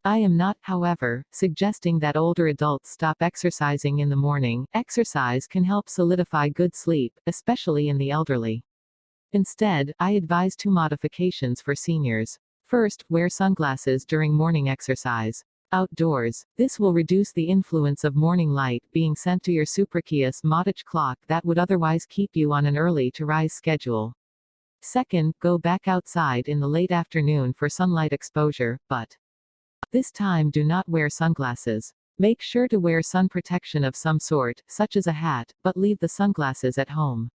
I am not, however, suggesting that older adults stop exercising in the morning. Exercise can help solidify good sleep, especially in the elderly. Instead, I advise two modifications for seniors. First, wear sunglasses during morning exercise. Outdoors. This will reduce the influence of morning light being sent to your suprachiasmatic montage clock that would otherwise keep you on an early to rise schedule. Second, go back outside in the late afternoon for sunlight exposure, but this time do not wear sunglasses. Make sure to wear sun protection of some sort, such as a hat, but leave the sunglasses at home.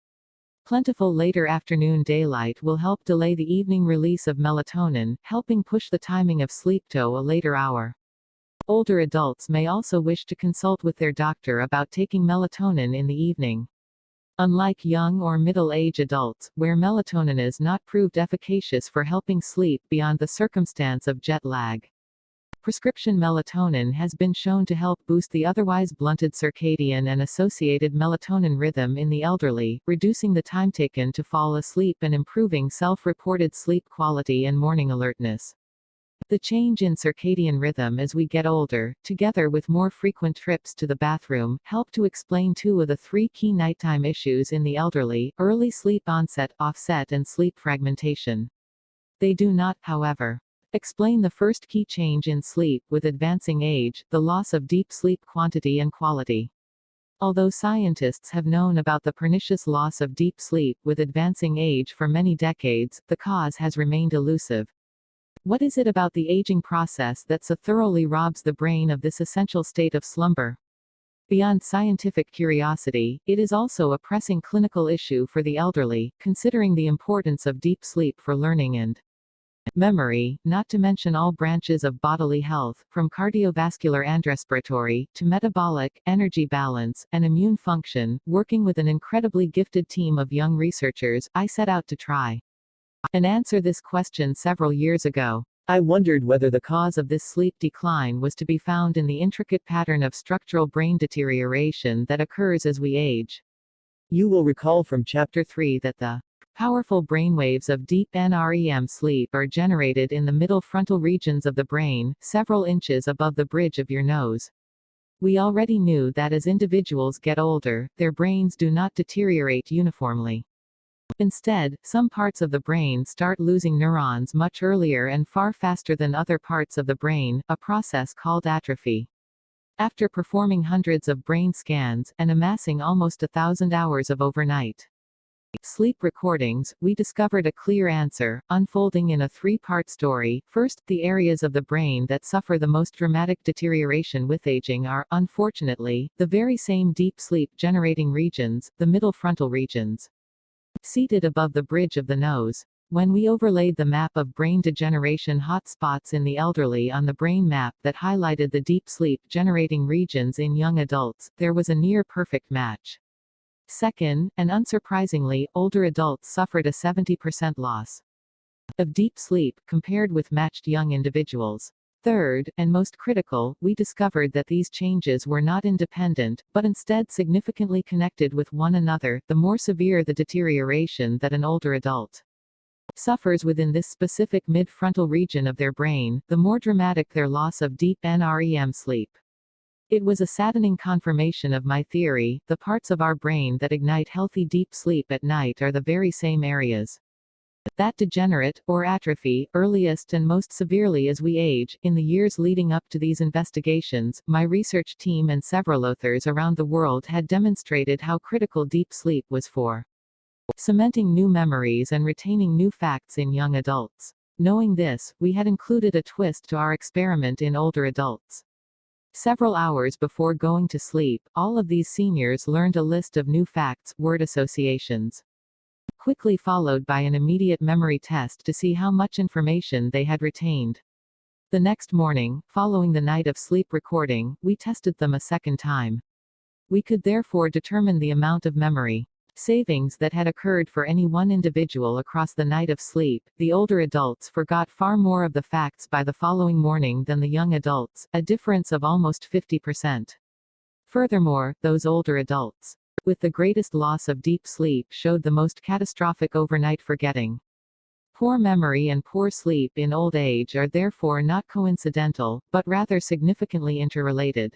Plentiful later afternoon daylight will help delay the evening release of melatonin, helping push the timing of sleep to a later hour. Older adults may also wish to consult with their doctor about taking melatonin in the evening. Unlike young or middle-age adults, where melatonin is not proved efficacious for helping sleep beyond the circumstance of jet lag, prescription melatonin has been shown to help boost the otherwise blunted circadian and associated melatonin rhythm in the elderly, reducing the time taken to fall asleep and improving self-reported sleep quality and morning alertness. The change in circadian rhythm as we get older, together with more frequent trips to the bathroom, help to explain two of the three key nighttime issues in the elderly: early sleep onset, offset, and sleep fragmentation. They do not, however, explain the first key change in sleep with advancing age, the loss of deep sleep quantity and quality. Although scientists have known about the pernicious loss of deep sleep with advancing age for many decades, the cause has remained elusive. What is it about the aging process that so thoroughly robs the brain of this essential state of slumber? Beyond scientific curiosity, it is also a pressing clinical issue for the elderly, considering the importance of deep sleep for learning and memory, not to mention all branches of bodily health, from cardiovascular and respiratory, to metabolic, energy balance, and immune function. Working with an incredibly gifted team of young researchers, I set out to try and answer this question several years ago. I wondered whether the Cause of this sleep decline was to be found in the intricate pattern of structural brain deterioration that occurs as we age. You will recall from Chapter 3 that the powerful brainwaves of deep REM sleep are generated in the middle frontal regions of the brain, several inches above the bridge of your nose. We already knew that as individuals get older, their brains do not deteriorate uniformly. Instead, some parts of the brain start losing neurons much earlier and far faster than other parts of the brain, a process called atrophy. After performing hundreds of brain scans, and amassing almost 1,000 hours of overnight sleep recordings, we discovered a clear answer, unfolding in a three-part story. First, the areas of the brain that suffer the most dramatic deterioration with aging are, unfortunately, the very same deep sleep-generating regions, the middle frontal regions, seated above the bridge of the nose. When we overlaid the map of brain degeneration hotspots in the elderly on the brain map that highlighted the deep sleep-generating regions in young adults, there was a near-perfect match. Second, and unsurprisingly, older adults suffered a 70% loss of deep sleep, compared with matched young individuals. Third, and most critical, we discovered that these changes were not independent, but instead significantly connected with one another. The more severe the deterioration that an older adult suffers within this specific mid-frontal region of their brain, the more dramatic their loss of deep REM sleep. It was a saddening confirmation of my theory: the parts of our brain that ignite healthy deep sleep at night are the very same areas that degenerate, or atrophy, earliest and most severely as we age. In the years leading up to these investigations, my research team and several authors around the world had demonstrated how critical deep sleep was for cementing new memories and retaining new facts in young adults. Knowing this, we had included a twist to our experiment in older adults. Several hours before going to sleep, all of these seniors learned a list of new facts, word associations, quickly followed by an immediate memory test to see how much information they had retained. The next morning, following the night of sleep recording, we tested them a second time. We could therefore determine the amount of memory savings that had occurred for any one individual across the night of sleep. The older adults forgot far more of the facts by the following morning than the young adults, a difference of almost 50%. Furthermore, those older adults with the greatest loss of deep sleep showed the most catastrophic overnight forgetting. Poor memory and poor sleep in old age are therefore not coincidental, but rather significantly interrelated.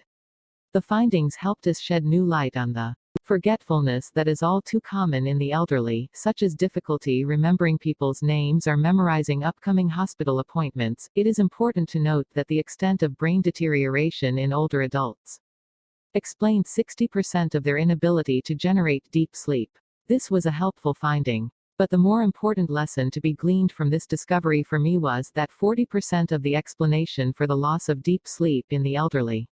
The findings helped us shed new light on the forgetfulness that is all too common in the elderly, such as difficulty remembering people's names or memorizing upcoming hospital appointments. It is important to note that the extent of brain deterioration in older adults explained 60% of their inability to generate deep sleep. This was a helpful finding. But the more important lesson to be gleaned from this discovery for me was that 40% of the explanation for the loss of deep sleep in the elderly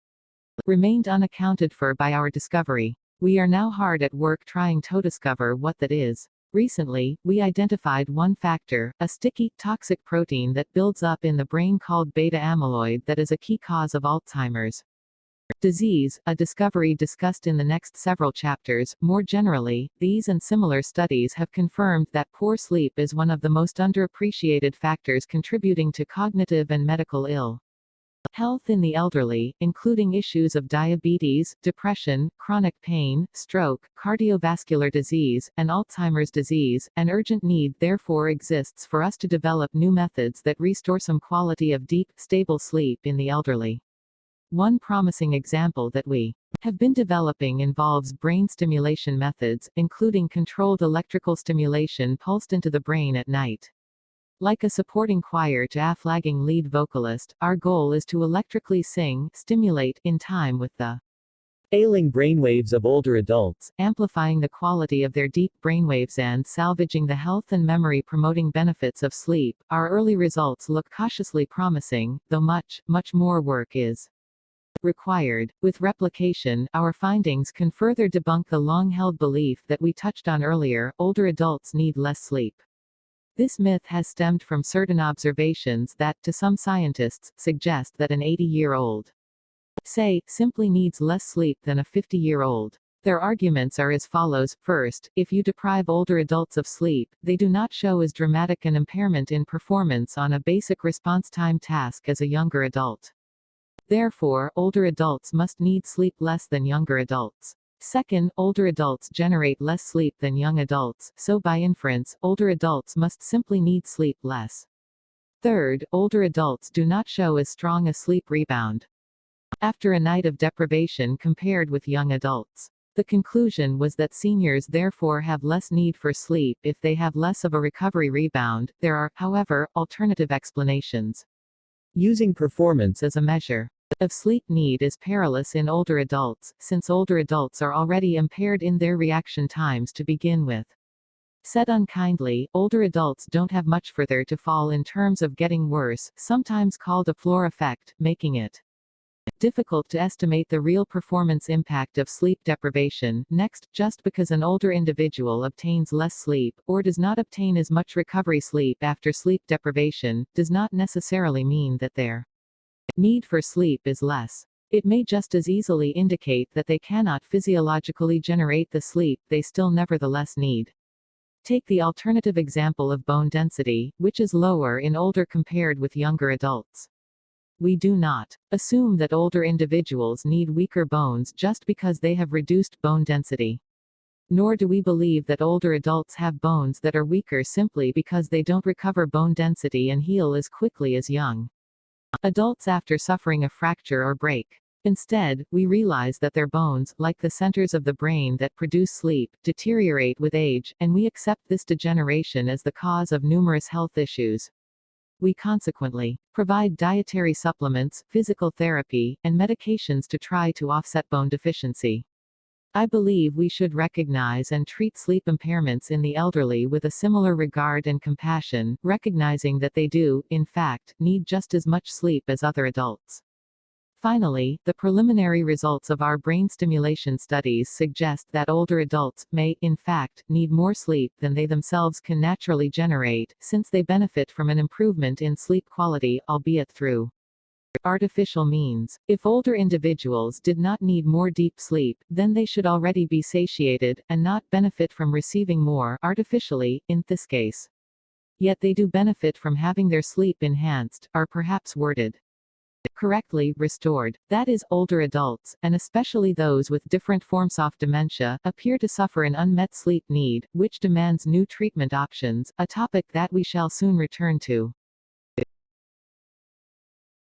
remained unaccounted for by our discovery. We are now hard at work trying to discover what that is. Recently, we identified one factor, a sticky, toxic protein that builds up in the brain called beta amyloid, that is a key cause of Alzheimer's disease, a discovery discussed in the next several chapters. More generally, these and similar studies have confirmed that poor sleep is one of the most underappreciated factors contributing to cognitive and medical ill health in the elderly, including issues of diabetes, depression, chronic pain, stroke, cardiovascular disease, and Alzheimer's disease. An urgent need therefore exists for us to develop new methods that restore some quality of deep, stable sleep in the elderly. One promising example that we have been developing involves brain stimulation methods, including controlled electrical stimulation pulsed into the brain at night. Like a supporting choir to a flagging lead vocalist, our goal is to electrically stimulate, in time with the ailing brainwaves of older adults, amplifying the quality of their deep brainwaves and salvaging the health and memory promoting benefits of sleep. Our early results look cautiously promising, though much more work is required. With replication, our findings can further debunk the long-held belief that we touched on earlier: older adults need less sleep. This myth has stemmed from certain observations that, to some scientists, suggest that an 80-year-old, say, simply needs less sleep than a 50-year-old. Their arguments are as follows. First, if you deprive older adults of sleep, they do not show as dramatic an impairment in performance on a basic response time task as a younger adult. Therefore, older adults must need sleep less than younger adults. Second, older adults generate less sleep than young adults, so by inference, older adults must simply need sleep less. Third, older adults do not show as strong a sleep rebound after a night of deprivation compared with young adults. The conclusion was that seniors therefore have less need for sleep if they have less of a recovery rebound. There are, however, alternative explanations. Using performance as a measure of sleep need is perilous in older adults, since older adults are already impaired in their reaction times to begin with. Said unkindly, older adults don't have much further to fall in terms of getting worse, sometimes called a floor effect, making it difficult to estimate the real performance impact of sleep deprivation. Next, just because an older individual obtains less sleep, or does not obtain as much recovery sleep after sleep deprivation, does not necessarily mean that their need for sleep is less. It may just as easily indicate that they cannot physiologically generate the sleep they still nevertheless need. Take the alternative example of bone density, which is lower in older compared with younger adults. We do not assume that older individuals need weaker bones just because they have reduced bone density. Nor do we believe that older adults have bones that are weaker simply because they don't recover bone density and heal as quickly as young adults after suffering a fracture or break. Instead, we realize that their bones, like the centers of the brain that produce sleep, deteriorate with age, and we accept this degeneration as the cause of numerous health issues. We consequently provide dietary supplements, physical therapy, and medications to try to offset bone deficiency. I believe we should recognize and treat sleep impairments in the elderly with a similar regard and compassion, recognizing that they do, in fact, need just as much sleep as other adults. Finally, the preliminary results of our brain stimulation studies suggest that older adults may, in fact, need more sleep than they themselves can naturally generate, since they benefit from an improvement in sleep quality, albeit through artificial means. If older individuals did not need more deep sleep, then they should already be satiated, and not benefit from receiving more artificially, in this case. Yet they do benefit from having their sleep enhanced, or perhaps worded correctly, restored. That is, older adults, and especially those with different forms of dementia, appear to suffer an unmet sleep need, which demands new treatment options, a topic that we shall soon return to.